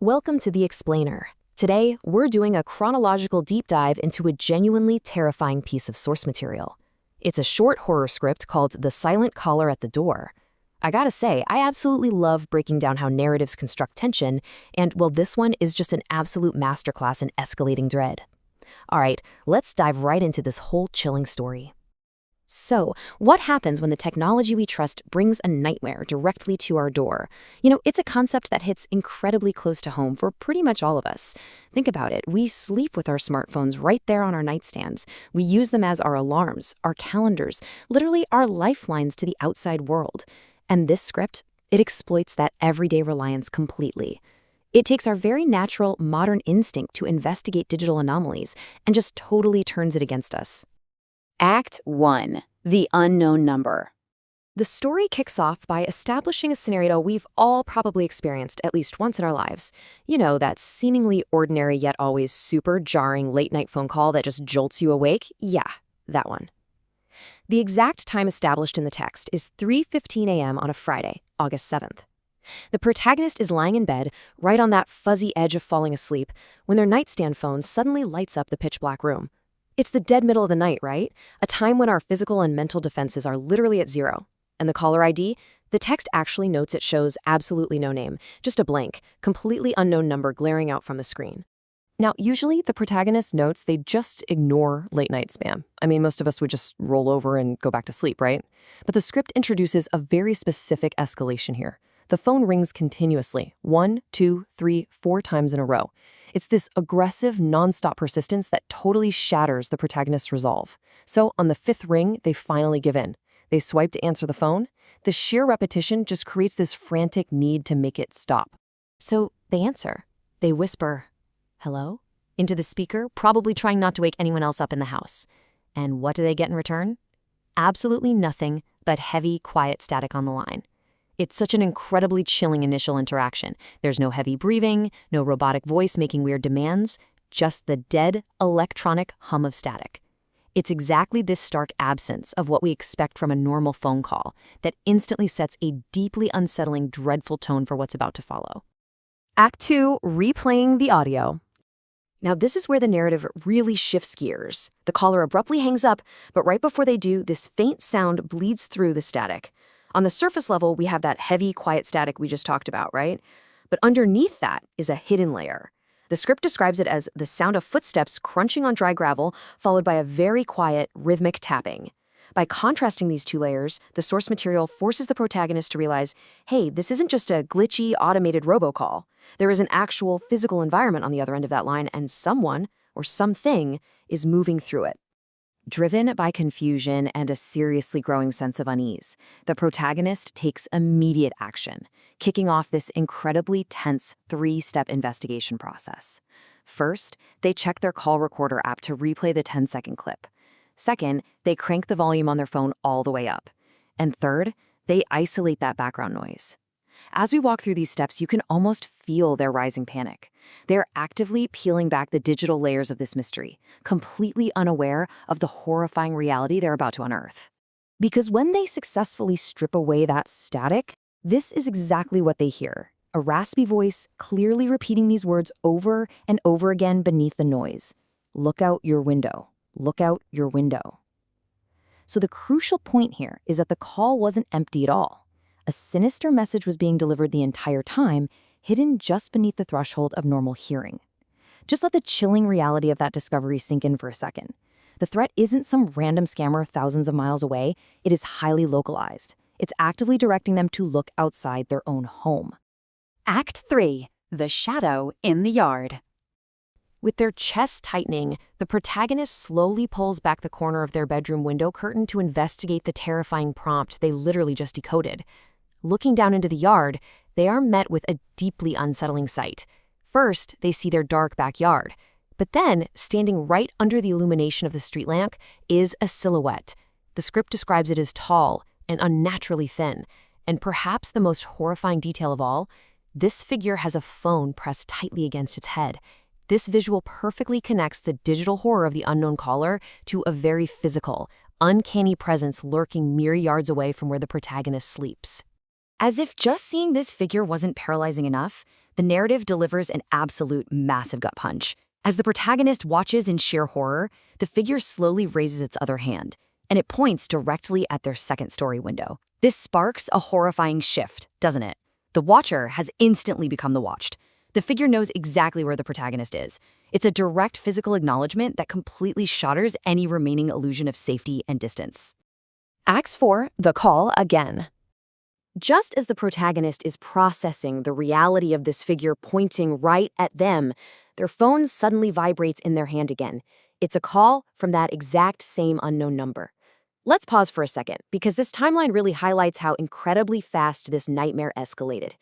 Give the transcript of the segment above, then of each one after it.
Welcome to The Explainer. Today, we're doing a chronological deep dive into a genuinely terrifying piece of source material. It's a short horror script called The Silent Caller at the Door. I gotta say, I absolutely love breaking down how narratives construct tension, and well, this one is just an absolute masterclass in escalating dread. Alright, let's dive right into this whole chilling story. So, what happens when the technology we trust brings a nightmare directly to our door? It's a concept that hits incredibly close to home for pretty much all of us. Think about it. We sleep with our smartphones right there on our nightstands. We use them as our alarms, our calendars, literally our lifelines to the outside world. And this script, it exploits that everyday reliance completely. It takes our very natural, modern instinct to investigate digital anomalies and just totally turns it against us. Act 1. The Unknown Number. The story kicks off by establishing a scenario we've all probably experienced at least once in our lives. That seemingly ordinary yet always super jarring late-night phone call that just jolts you awake? Yeah, that one. The exact time established in the text is 3:15 a.m. on a Friday, August 7th. The protagonist is lying in bed, right on that fuzzy edge of falling asleep, when their nightstand phone suddenly lights up the pitch-black room. It's the dead middle of the night, right? A time when our physical and mental defenses are literally at zero. And the caller ID? The text actually notes it shows absolutely no name, just a blank, completely unknown number glaring out from the screen. Now, usually the protagonist notes they just ignore late-night spam. Most of us would just roll over and go back to sleep, right? But the script introduces a very specific escalation here. The phone rings continuously, 1, 2, 3, 4 times in a row. It's this aggressive, nonstop persistence that totally shatters the protagonist's resolve. So, on the 5th ring, they finally give in. They swipe to answer the phone. The sheer repetition just creates this frantic need to make it stop. So, they answer. They whisper, "Hello?" into the speaker, probably trying not to wake anyone else up in the house. And what do they get in return? Absolutely nothing but heavy, quiet static on the line. It's such an incredibly chilling initial interaction. There's no heavy breathing, no robotic voice making weird demands, just the dead, electronic hum of static. It's exactly this stark absence of what we expect from a normal phone call that instantly sets a deeply unsettling, dreadful tone for what's about to follow. Act 2, replaying the audio. Now, this is where the narrative really shifts gears. The caller abruptly hangs up, but right before they do, this faint sound bleeds through the static. On the surface level, we have that heavy, quiet static we just talked about, right? But underneath that is a hidden layer. The script describes it as the sound of footsteps crunching on dry gravel, followed by a very quiet, rhythmic tapping. By contrasting these two layers, the source material forces the protagonist to realize, hey, this isn't just a glitchy, automated robocall. There is an actual physical environment on the other end of that line, and someone, or something, is moving through it. Driven by confusion and a seriously growing sense of unease, the protagonist takes immediate action, kicking off this incredibly tense 3-step investigation process. First, they check their call recorder app to replay the 10-second clip. Second, they crank the volume on their phone all the way up. And third, they isolate that background noise. As we walk through these steps, you can almost feel their rising panic. They're actively peeling back the digital layers of this mystery, completely unaware of the horrifying reality they're about to unearth. Because when they successfully strip away that static, this is exactly what they hear. A raspy voice clearly repeating these words over and over again beneath the noise. Look out your window. Look out your window. So the crucial point here is that the call wasn't empty at all. A sinister message was being delivered the entire time, hidden just beneath the threshold of normal hearing. Just let the chilling reality of that discovery sink in for a second. The threat isn't some random scammer thousands of miles away. It is highly localized. It's actively directing them to look outside their own home. Act 3. The Shadow in the Yard. With their chests tightening, the protagonist slowly pulls back the corner of their bedroom window curtain to investigate the terrifying prompt they literally just decoded. Looking down into the yard, they are met with a deeply unsettling sight. First, they see their dark backyard. But then, standing right under the illumination of the street lamp, is a silhouette. The script describes it as tall and unnaturally thin. And perhaps the most horrifying detail of all, this figure has a phone pressed tightly against its head. This visual perfectly connects the digital horror of the unknown caller to a very physical, uncanny presence lurking mere yards away from where the protagonist sleeps. As if just seeing this figure wasn't paralyzing enough, The narrative delivers an absolute massive gut punch. As the protagonist watches in sheer horror, the figure slowly raises its other hand, and it points directly at their second-story window. This sparks a horrifying shift, doesn't it? The watcher has instantly become the watched. The figure knows exactly where the protagonist is. It's a direct physical acknowledgement that completely shatters any remaining illusion of safety and distance. Act 4, the call again. Just as the protagonist is processing the reality of this figure pointing right at them, their phone suddenly vibrates in their hand again. It's a call from that exact same unknown number. Let's pause for a second, because this timeline really highlights how incredibly fast this nightmare escalated.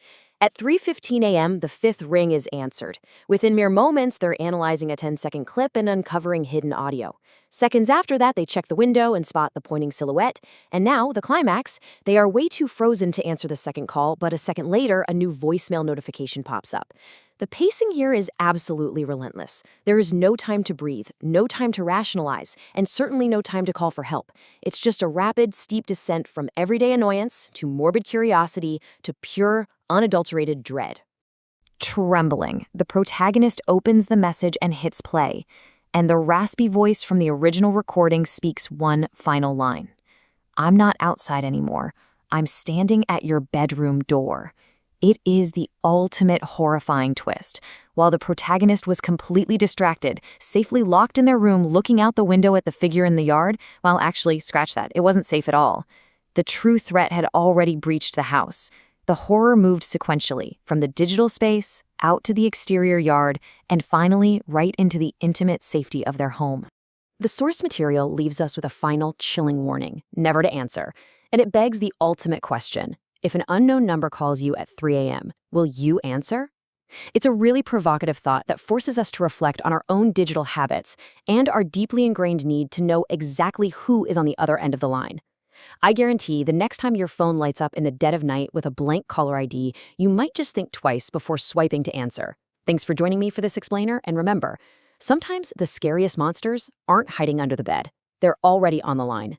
At 3:15 a.m., the fifth ring is answered. Within mere moments, they're analyzing a 10-second clip and uncovering hidden audio. Seconds after that, they check the window and spot the pointing silhouette. And now, the climax, they are way too frozen to answer the second call, but a second later, a new voicemail notification pops up. The pacing here is absolutely relentless. There is no time to breathe, no time to rationalize, and certainly no time to call for help. It's just a rapid, steep descent from everyday annoyance to morbid curiosity to pure, unadulterated dread. Trembling, the protagonist opens the message and hits play, and the raspy voice from the original recording speaks one final line. "I'm not outside anymore. I'm standing at your bedroom door." It is the ultimate horrifying twist. While the protagonist was completely distracted, safely locked in their room looking out the window at the figure in the yard, well, actually, scratch that, it wasn't safe at all. The true threat had already breached the house. The horror moved sequentially, from the digital space, out to the exterior yard, and finally right into the intimate safety of their home. The source material leaves us with a final chilling warning, never to answer, and it begs the ultimate question. If an unknown number calls you at 3 a.m., will you answer? It's a really provocative thought that forces us to reflect on our own digital habits and our deeply ingrained need to know exactly who is on the other end of the line. I guarantee the next time your phone lights up in the dead of night with a blank caller ID, you might just think twice before swiping to answer. Thanks for joining me for this explainer, and remember, sometimes the scariest monsters aren't hiding under the bed. They're already on the line.